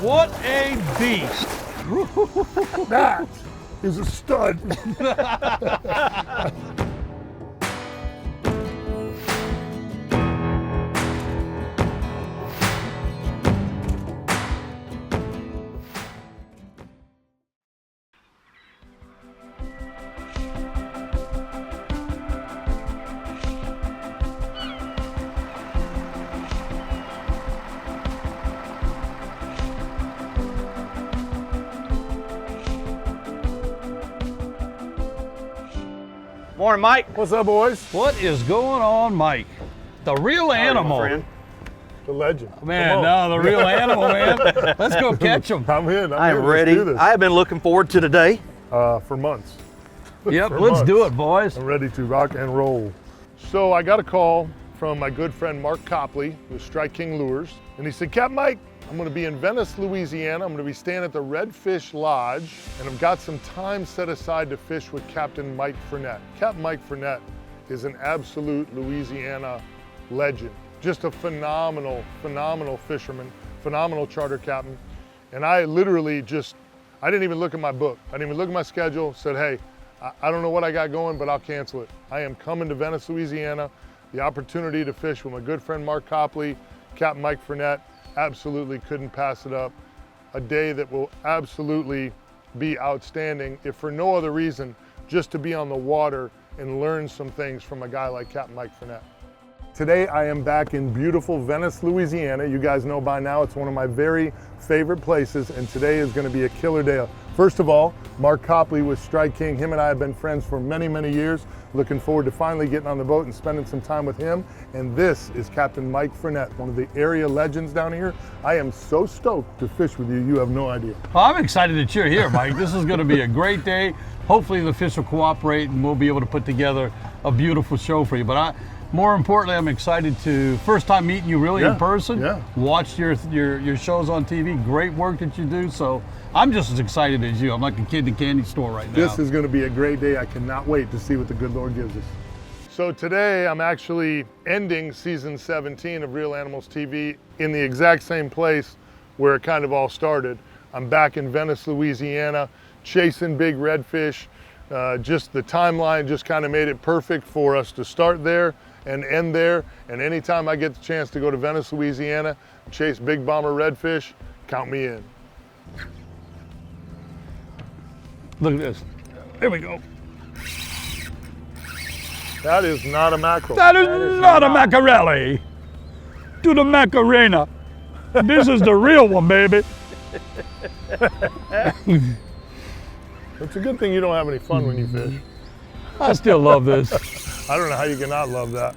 What a beast. That is a stud. Morning, Mike. What's up, boys? What is going on, Mike? The real animal. The legend. Man, no, the real animal, man. Let's go catch him. I'm in. I am in. ready. Let's do this. I have been looking forward to today. For months. Yep, For let's months. do it, boys. I'm ready to rock and roll. So I got a call from my good friend Mark Copley with Strike King Lures, and he said, Captain Mike, I'm going to be in Venice, Louisiana. I'm going to be staying at the Redfish Lodge, and I've got some time set aside to fish with Captain Mike Fournette. Captain Mike Fournette is an absolute Louisiana legend. Just a phenomenal, phenomenal fisherman, phenomenal charter captain. And I literally I didn't even look at my book. I didn't even look at my schedule, said, hey, I don't know what I got going, but I'll cancel it. I am coming to Venice, Louisiana. The opportunity to fish with my good friend Mark Copley, Captain Mike Fournette, absolutely couldn't pass it up. A day that will absolutely be outstanding, if for no other reason, just to be on the water and learn some things from a guy like Captain Mike Fournette. Today I am back in beautiful Venice, Louisiana. You guys know by now it's one of my very favorite places, and today is going to be a killer day. First of all, Mark Copley with Strike King. Him and I have been friends for many, many years. Looking forward to finally getting on the boat and spending some time with him. And this is Captain Mike Fournette, one of the area legends down here. I am so stoked to fish with you, you have no idea. Well, I'm excited that you're here, Mike. This is going to be a great day. Hopefully the fish will cooperate and we'll be able to put together a beautiful show for you. But more importantly, I'm excited to first time meeting you really in person. Yeah. Watch your shows on TV. Great work that you do. So I'm just as excited as you. I'm like a kid in the candy store right now. This is going to be a great day. I cannot wait to see what the good Lord gives us. So today I'm actually ending season 17 of Real Animals TV in the exact same place where it kind of all started. I'm back in Venice, Louisiana, chasing big redfish. Just the timeline just kind of made it perfect for us to start there and end there. And anytime I get the chance to go to Venice, Louisiana, chase big bomber redfish, count me in. Look at this. Here we go. That is not a mackerel. That is not a Macarelli. To the Macarena. This is the real one, baby. It's a good thing you don't have any fun when you fish. I still love this. I don't know how you cannot love that.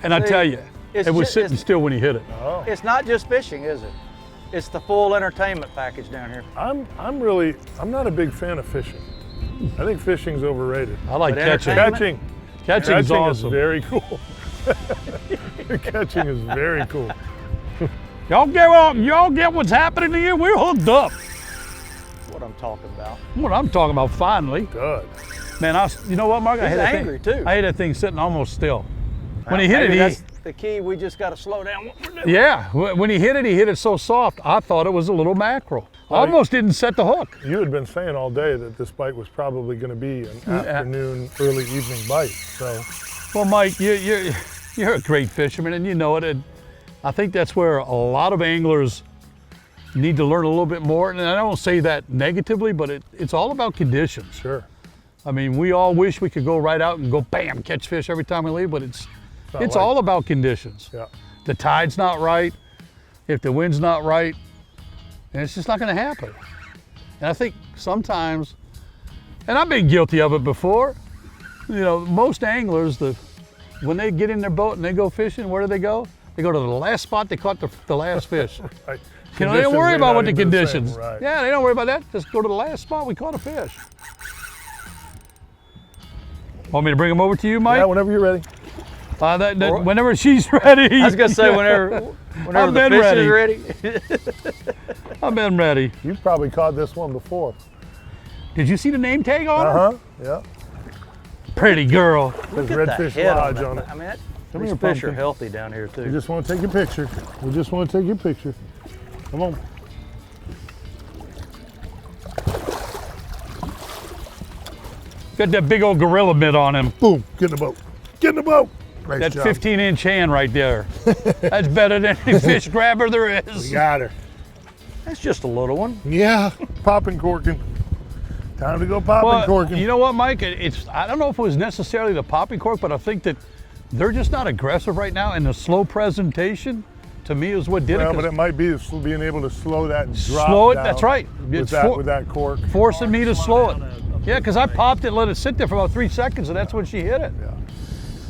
And I tell you, it was sitting still when he hit it. Oh. It's not just fishing, is it? It's the full entertainment package down here. I'm not a big fan of fishing. I think fishing's overrated. I like But catching. entertainment? Catching's Catching awesome. is very cool. Catching is very cool. Y'all get what's happening to you? We're hooked up. What I'm talking about. What I'm talking about, finally. Good. Man, you know what, Mark? He's I had angry, that thing, too. I had that thing sitting almost still. When he hit Maybe it, that's the key. We just got to slow down what we're doing. yeah, when he hit it so soft, I thought it was a little mackerel. Almost didn't set the hook. You had been saying all day that this bite was probably going to be an afternoon, early evening bite. So, Well, Mike, you're a great fisherman, and you know it. And I think that's where a lot of anglers need to learn a little bit more. And I don't say that negatively, but it's all about conditions. sure. I mean, we all wish we could go right out and go bam, catch fish every time we leave, but it's like- all about conditions. Yeah. The tide's not right, if the wind's not right, and it's just not going to happen. And I think sometimes, and I've been guilty of it before, you know, most anglers, when they get in their boat and they go fishing, where do they go? They go to the last spot they caught the last fish. Right. You know, they don't Conditions worry may about not what the even be same, conditions. right. Yeah, they don't worry about that. Just go to the last spot we caught a fish. Want me to bring them over to you, Mike? Yeah, whenever you're ready. Whenever she's ready. I was going to say whenever I've the been fish ready. is ready. I've been ready. You've probably caught this one before. Did you see the name tag on her? Uh-huh. Yeah. Pretty girl. There's Look at the Redfish head Lodge that. on it. I mean, Come these here, fish are pumpkin. healthy down here too. We just want to take your picture. We just want to take your picture. Come on. Got that big old gorilla mitt on him. Boom, get in the boat. Get in the boat. Nice That job. 15-inch hand right there. That's better than any fish grabber there is. We got her. That's just a little one. Yeah, popping corking. Time to go popping Well, corking. you know what, Mike? I don't know if it was necessarily the popping cork, but I think that they're just not aggressive right now, and the slow presentation, to me, is what did well, it. but it might be being able to slow that and drop Slow it, down that's right. With It's that, with that cork. forcing me to slow it. Yeah, because I popped it, let it sit there for about 3 seconds, and that's when she hit it. Yeah.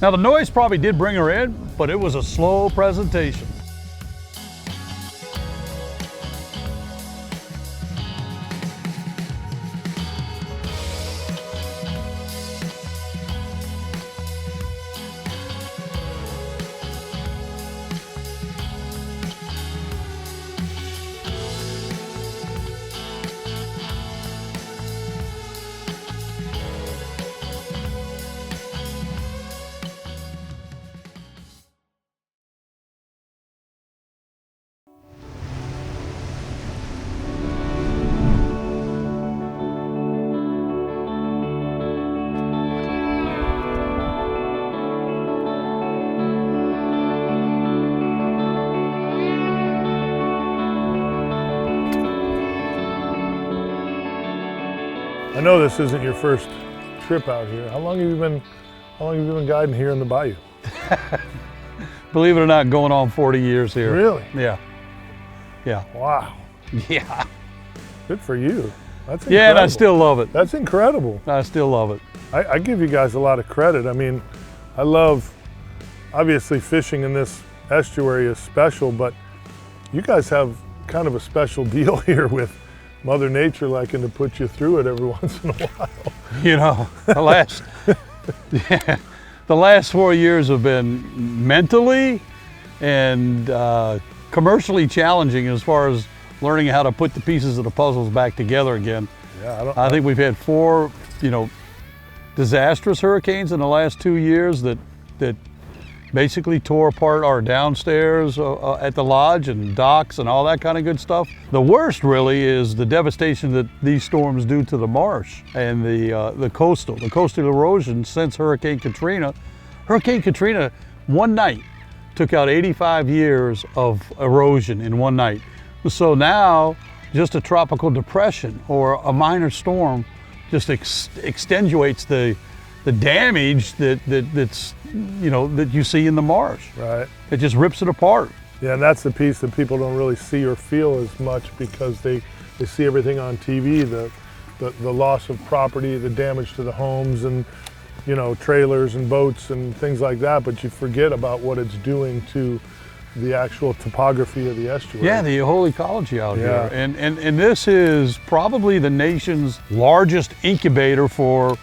Now, the noise probably did bring her in, but it was a slow presentation. I know this isn't your first trip out here. How long have you been guiding here in the Bayou? Believe it or not, going on 40 years here. Really? Yeah. Yeah. Wow. Yeah. Good for you. That's incredible. Yeah, and I still love it. That's incredible. I still love it. I give you guys a lot of credit. I mean, I love, obviously fishing in this estuary is special, but you guys have kind of a special deal here with Mother Nature liking to put you through it every once in a while. You know, the last 4 years have been mentally and commercially challenging as far as learning how to put the pieces of the puzzles back together again. Yeah, I think we've had 4, disastrous hurricanes in the last 2 years that basically tore apart our downstairs at the lodge and docks and all that kind of good stuff. The worst really is the devastation that these storms do to the marsh and the coastal erosion since Hurricane Katrina. Hurricane Katrina, one night, took out 85 years of erosion in one night. So now, just a tropical depression or a minor storm just extenuates the damage that's that you see in the marsh. right. It just rips it apart. Yeah, and that's the piece that people don't really see or feel as much because they see everything on TV, the loss of property, the damage to the homes and trailers and boats and things like that, but you forget about what it's doing to the actual topography of the estuary. Yeah, the whole ecology out Yeah. here. And this is probably the nation's largest incubator for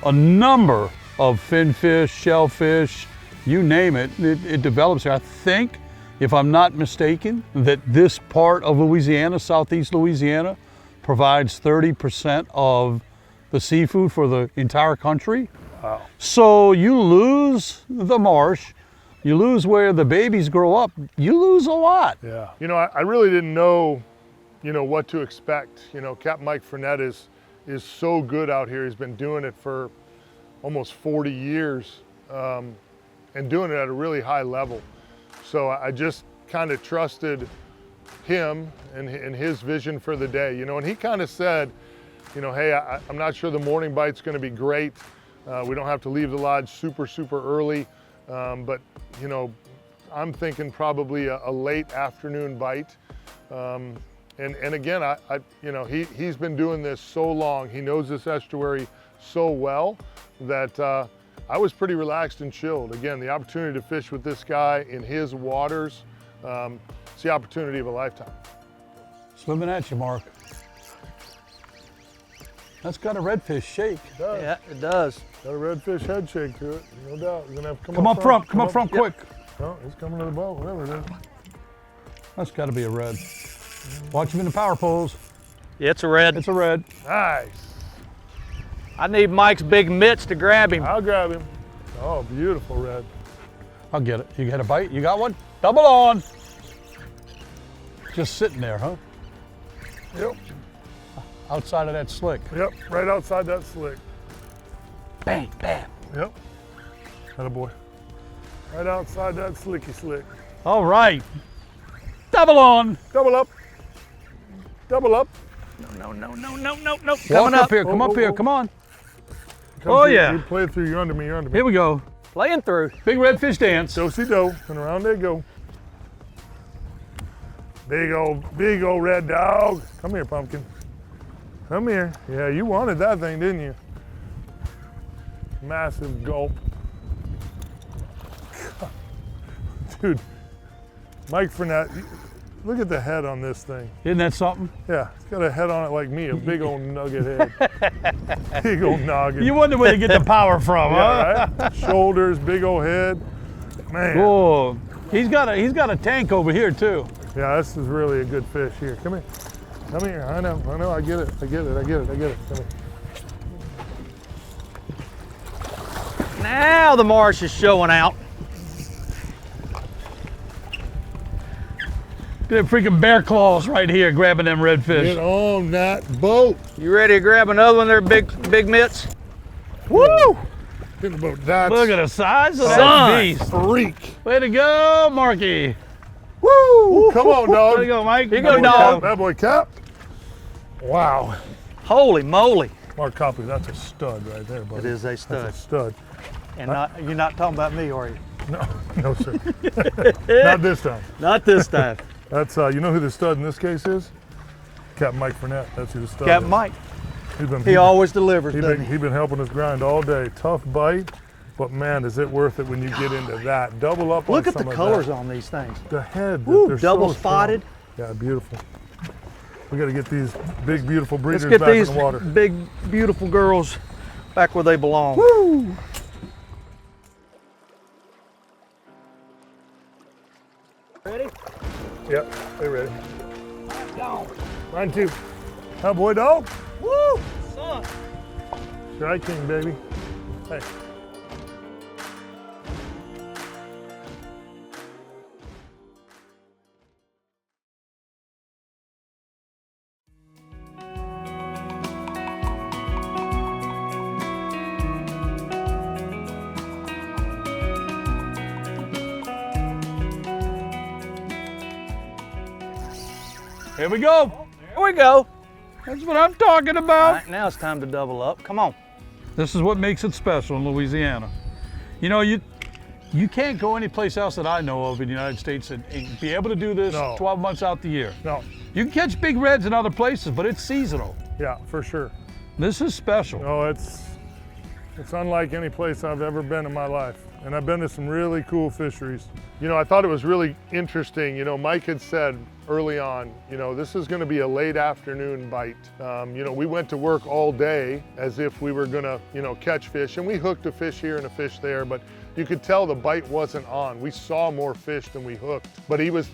a number of finfish, shellfish, you name it, it develops here. I think, if I'm not mistaken, that this part of Louisiana, southeast Louisiana, provides 30% of the seafood for the entire country. Wow. So you lose the marsh, you lose where the babies grow up, you lose a lot. Yeah. I really didn't know, what to expect. Captain Mike Fournette is so good out here. He's been doing it for almost 40 years and doing it at a really high level. So I just kind of trusted him and his vision for the day, and he kind of said, hey, I'm not sure the morning bite's going to be great. We don't have to leave the lodge super early, but I'm thinking probably a late afternoon bite. And again, he's been doing this so long. He knows this estuary so well that I was pretty relaxed and chilled. Again, the opportunity to fish with this guy in his waters, it's the opportunity of a lifetime. Swimming at you, Mark. That's got a redfish shake. It does. Yeah, it does. Got a redfish head shake to it, no doubt. You're gonna have to Come up front, quick. Oh, he's coming to the boat, whatever it is. That's got to be a red. Watch him in the power pose. Yeah, it's a red. It's a red. Nice. I need Mike's big mitts to grab him. I'll grab him. Oh, beautiful red. I'll get it. You got a bite? You got one? Double on. Just sitting there, huh? Yep. Outside of that slick. Yep, right outside that slick. bang, bam. Yep. Attaboy. Right outside that slicky slick. All right. Double on. Double up. Double up. No. Walk Coming up up. here. Come Oh, up oh, here. oh. Come on. Come Oh, through. yeah. You play through. You're under me. You're under me. Here we go. Playing through. Big redfish dance. Do-si-do. And around they go. Big old red dog. Come here, pumpkin. Come here. Yeah, you wanted that thing, didn't you? Massive gulp. Dude, Mike Fournette, look at the head on this thing. Isn't that something? Yeah, it's got a head on it like me, a big old nugget head. Big old noggin. You wonder where they get the power from, huh? Yeah, right? Shoulders, big old head. Man. Oh, he's got a tank over here too. Yeah, this is really a good fish here. Come here. Come here. I know, I get it. Come here. Now the marsh is showing out. Good freaking bear claws right here grabbing them redfish. Get on that boat. You ready to grab another one there, big mitts? Woo! Get the boat. That's Look at the size of Son. that beast. freak. Way to go, Marky. Woo! Come on, dog. Way to go, Mike. Here you go, dog. Bad boy Cap. Wow. Holy moly. Mark Copley, that's a stud right there, buddy. It is a That's stud. a stud. And you're not talking about me, are you? No, sir. Not this time. Not this time. That's you know who the stud in this case is? Captain Mike Fournette. That's who the stud Captain is. Mike. He's He always delivers, doesn't he? been helping us grind all day. Tough bite, but man, is it worth it when you get into that. Double up on Look at some the of colors that. on these things. The head. Woo, they're double so strong. spotted. Yeah, beautiful. We got to get these big, beautiful Let's breeders get back these in the water. big, beautiful girls back where they belong. Woo! Ready? Yep, they're ready. Mine too. How boy, dog? Woo! Son. Strike King, baby. Hey. Here we go. Here we go. That's what I'm talking All about. right, now it's time to double up. Come on. This is what makes it special in Louisiana. You know, you can't go anyplace else that I know of in the United States and be able to do this No. 12 months out the year. No. You can catch big reds in other places, but it's seasonal. Yeah, for sure. This is special. No, it's unlike any place I've ever been in my life. And I've been to some really cool fisheries. You know, I thought it was really interesting. You know, Mike had said early on, you know, this is going to be a late afternoon bite. You know, we went to work all day as if we were going to, you know, catch fish. And we hooked a fish here and a fish there, but you could tell the bite wasn't on. We saw more fish than we hooked. But he was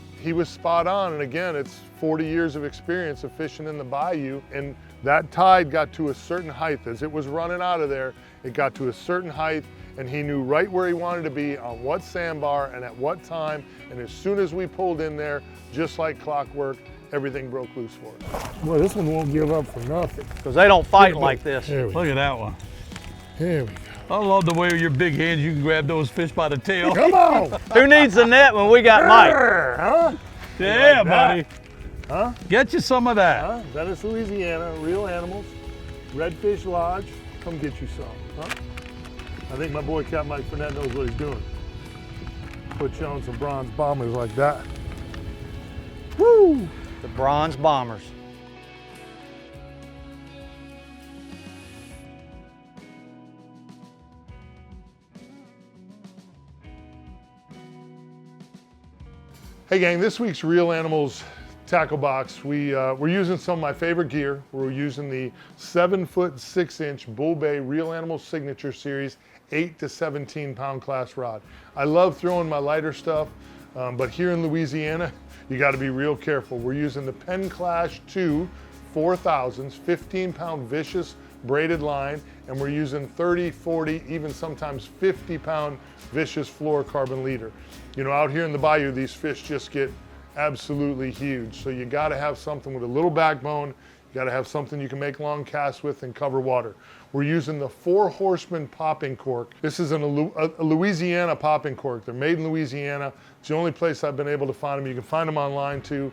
spot on. And again, it's 40 years of experience of fishing in the bayou. And that tide got to a certain height. As it was running out of there, it got to a certain height, and he knew right where he wanted to be, on what sandbar and at what time. And as soon as we pulled in there, just like clockwork, everything broke loose for us. Boy, this one won't give up for nothing. Because they don't fight like this. Here we Look at that one. Here we go. I love the way with your big hands you can grab those fish by the tail. Come on! Who needs the net when we got Mike? Huh? Yeah, like that? buddy. Huh? Get you some of that. Huh? Venice, Louisiana, real animals. Redfish Lodge, come get you some. Huh? I think my boy Captain Mike Fournette knows what he's doing. Put you on some bronze bombers like that. Woo! The bronze bombers. Hey gang, this week's Real Animals tackle box, we're using some of my favorite gear. We're using the 7-foot 6-inch Bull Bay Real Animals Signature Series 8 to 17 pound class rod. I love throwing my lighter stuff, but here in Louisiana, you got to be real careful. We're using the Penn Clash 2 4000s, 15-pound vicious braided line, and we're using 30, 40, even sometimes 50-pound vicious fluorocarbon leader. You know, out here in the bayou, these fish just get absolutely huge. So you got to have something with a little backbone. You got to have something you can make long casts with and cover water. We're using the Horsemen popping cork. This is a Louisiana popping cork. They're made in Louisiana. It's the only place I've been able to find them. You can find them online too.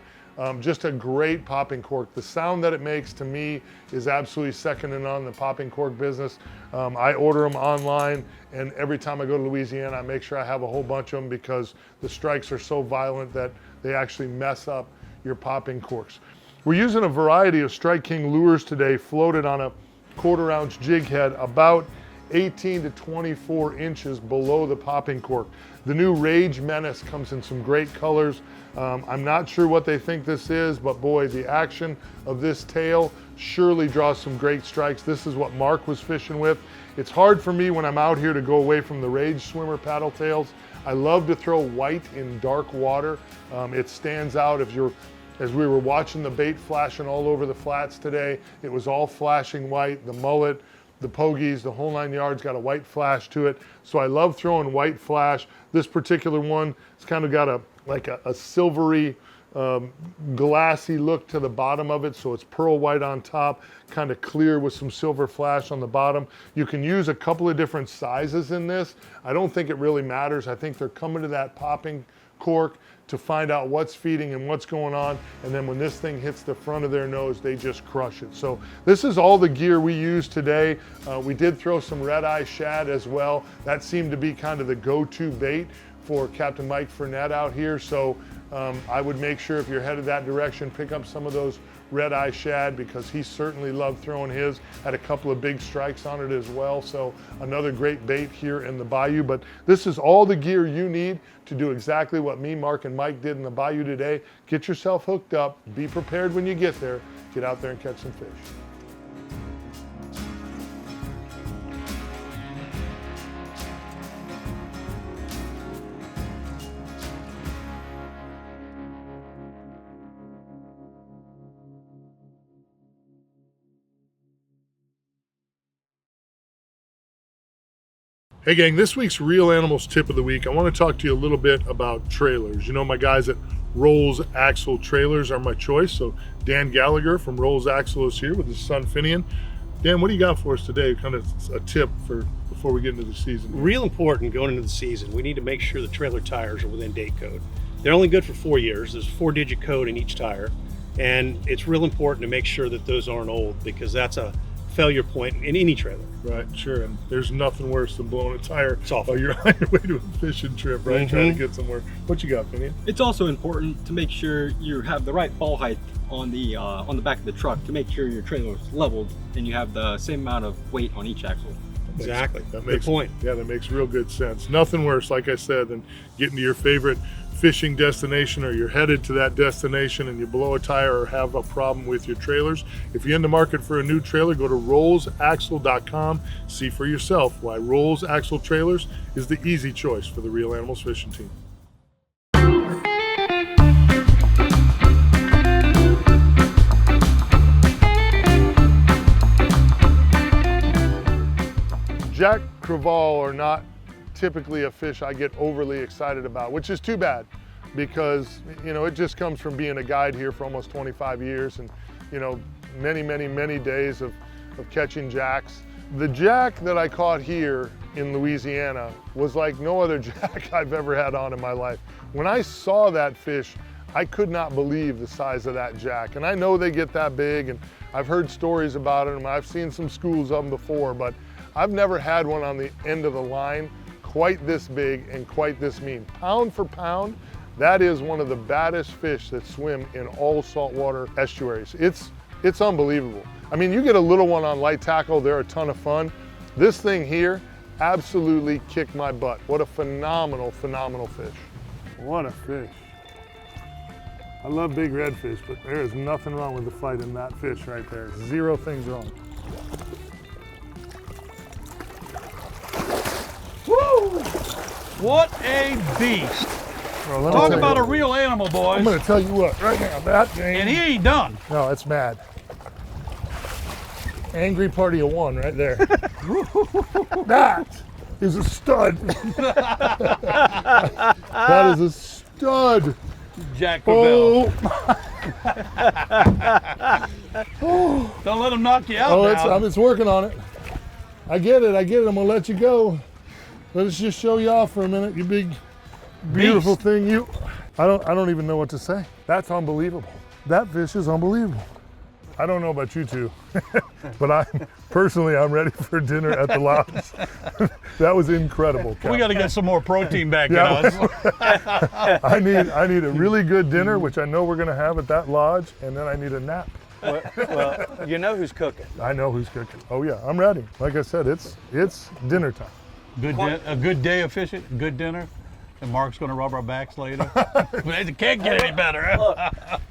Just a great popping cork. The sound that it makes to me is absolutely second to none in the popping cork business. I order them online, and every time I go to Louisiana, I make sure I have a whole bunch of them because the strikes are so violent that they actually mess up your popping corks. We're using a variety of Strike King lures today, floated on a 1/4 ounce jig head, about 18 to 24 inches below the popping cork. The new Rage Menace comes in some great colors. I'm not sure what they think this is, but boy, the action of this tail surely draws some great strikes. This is what Mark was fishing with. It's hard for me when I'm out here to go away from the Rage Swimmer paddle tails. I love to throw white in dark water. It stands out. As we were watching the bait flashing all over the flats today, it was all flashing white. The mullet, the pogies, the whole 9 yards got a white flash to it. So I love throwing white flash. This particular one, it's kind of got a silvery, glassy look to the bottom of it. So it's pearl white on top, kind of clear with some silver flash on the bottom. You can use a couple of different sizes in this. I don't think it really matters. I think they're coming to that popping cork to find out what's feeding and what's going on, and then when this thing hits the front of their nose, they just crush it. So this is all the gear we use today. We did throw some red-eye shad as well. That seemed to be kind of the go-to bait for Captain Mike Fournette out here. So I would make sure if you're headed that direction, pick up some of those red-eye shad because he certainly loved throwing his. Had a couple of big strikes on it as well. So another great bait here in the Bayou. But this is all the gear you need to do exactly what me, Mark, and Mike did in the Bayou today. Get yourself hooked up. Be prepared when you get there. Get out there and catch some fish. Hey gang, this week's Real Animals tip of the week, I want to talk to you a little bit about trailers. You know, my guys at Rolls Axle Trailers are my choice. So Dan Gallagher from Rolls Axle is here with his son Finian. Dan, what do you got for us today? Kind of a tip for before we get into the season. Real important going into the season. We need to make sure the trailer tires are within date code. They're only good for 4 years. There's a 4-digit code in each tire. And it's real important to make sure that those aren't old because that's a failure point in any trailer. Right, sure, and there's nothing worse than blowing a tire while you're on your way to a fishing trip, right? Trying to get somewhere. What you got, Finian? It's also important to make sure you have the right ball height on the back of the truck to make sure your trailer is leveled and you have the same amount of weight on each axle. Exactly. That Good makes point. Yeah, that makes real good sense. Nothing worse, like I said, than getting to your favorite fishing destination or you're headed to that destination and you blow a tire or have a problem with your trailers. If you're in the market for a new trailer, go to rollsaxle.com. See for yourself why Rolls Axle Trailers is the easy choice for the Real Animals fishing team. Jack crevalle are not typically a fish I get overly excited about, which is too bad because, you know, it just comes from being a guide here for almost 25 years and, you know, many days of catching jacks. The jack that I caught here in Louisiana was like no other jack I've ever had on in my life. When I saw that fish, I could not believe the size of that jack. And I know they get that big and I've heard stories about it and I've seen some schools of them before, but I've never had one on the end of the line quite this big and quite this mean. Pound for pound, that is one of the baddest fish that swim in all saltwater estuaries. It's unbelievable. I mean, you get a little one on light tackle, they're a ton of fun. This thing here absolutely kicked my butt. What a phenomenal fish. What a fish. I love big redfish, but there is nothing wrong with the fight in that fish right there. Zero things wrong. Woo! What a beast. Well, talk about a real animal, boys. I'm going to tell you what, right now, that thing. And he ain't done. No, it's mad. Angry party of one right there. That is a stud. That is a stud. Jack Crevalle. Oh. Don't let them knock you out. Oh, now. it's working on it. I get it. I'm gonna let you go. Let us just show you off for a minute, you big, beautiful Beast. thing. I don't even know what to say. That's unbelievable. That fish is unbelievable. I don't know about you two, but I'm ready for dinner at the lodge. That was incredible. We got to get some more protein back Yeah. in us. I need a really good dinner, which I know we're gonna have at that lodge, and then I need a nap. Well, you know who's cooking. I know who's cooking. Oh yeah, I'm ready. Like I said, it's dinner time. A good day of fishing, good dinner, and Mark's going to rub our backs later. It can't get any better. Look,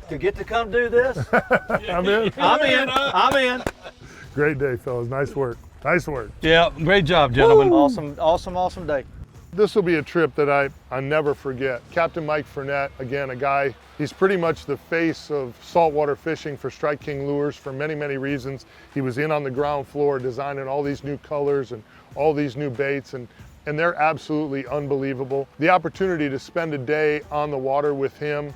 to get to come do this, I'm in. I'm in. Great day, fellas. Nice work. Nice work. Yeah, great job, gentlemen. Awesome day. This will be a trip that I never forget. Captain Mike Fournette, again, a guy, he's pretty much the face of saltwater fishing for Strike King Lures for many, many reasons. He was in on the ground floor designing all these new colors and all these new baits, and they're absolutely unbelievable. The opportunity to spend a day on the water with him,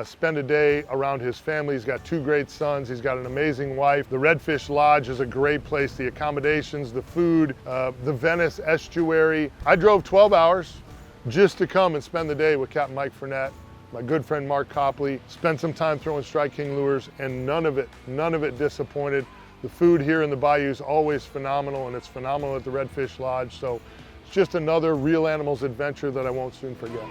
spend a day around his family. He's got 2 great sons. He's got an amazing wife. The Redfish Lodge is a great place. The accommodations, the food, the Venice estuary. I drove 12 hours just to come and spend the day with Captain Mike Fournette, my good friend Mark Copley, spent some time throwing Strike King lures, and none of it disappointed. The food here in the Bayou is always phenomenal, and it's phenomenal at the Redfish Lodge. So it's just another Real Animals adventure that I won't soon forget.